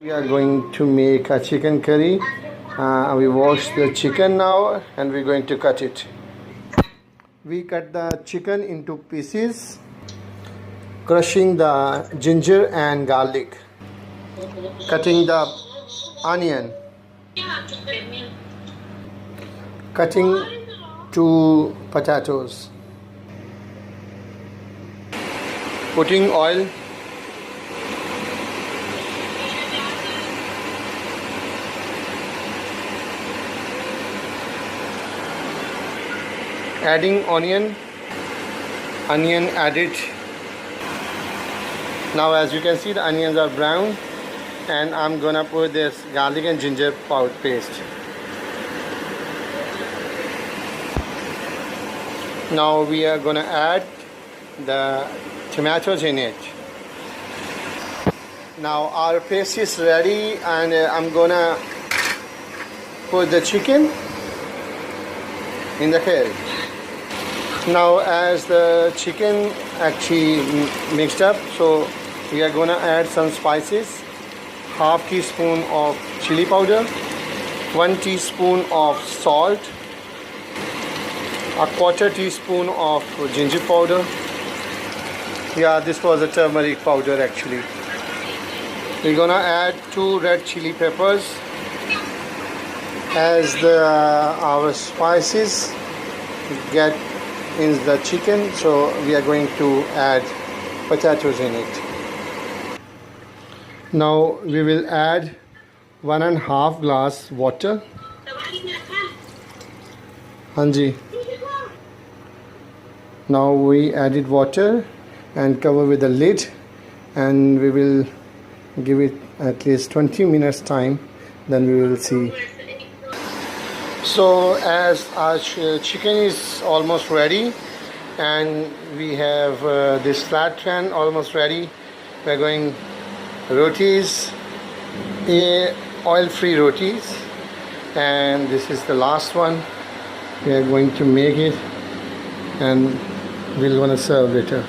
We are going to make a chicken curry. We wash the chicken now and we're going to cut it. We cut the chicken into pieces, crushing the ginger and garlic, cutting the onion, cutting 2 potatoes, putting oil, adding onion added. Now as you can see, the onions are brown and I'm gonna put this garlic and ginger powder paste. Now we are gonna add the tomatoes in it. Now our paste is ready and I'm gonna put the chicken in the curry. Now as the chicken actually mixed up, so we are gonna add some spices, half teaspoon of chili powder, 1 teaspoon of salt, a quarter teaspoon of ginger powder. Yeah, this was a turmeric powder actually. We're gonna add 2 red chili peppers. As our spices get in the chicken, so we are going to add potatoes in it. Now we will add 1.5 glass water. Hanji. Now we added water and cover with the lid, and we will give it at least 20 minutes time, then we will see. So as our chicken is almost ready and we have this flat pan almost ready, we are going rotis, oil-free rotis, and this is the last one. We are going to make it and we're going to serve later.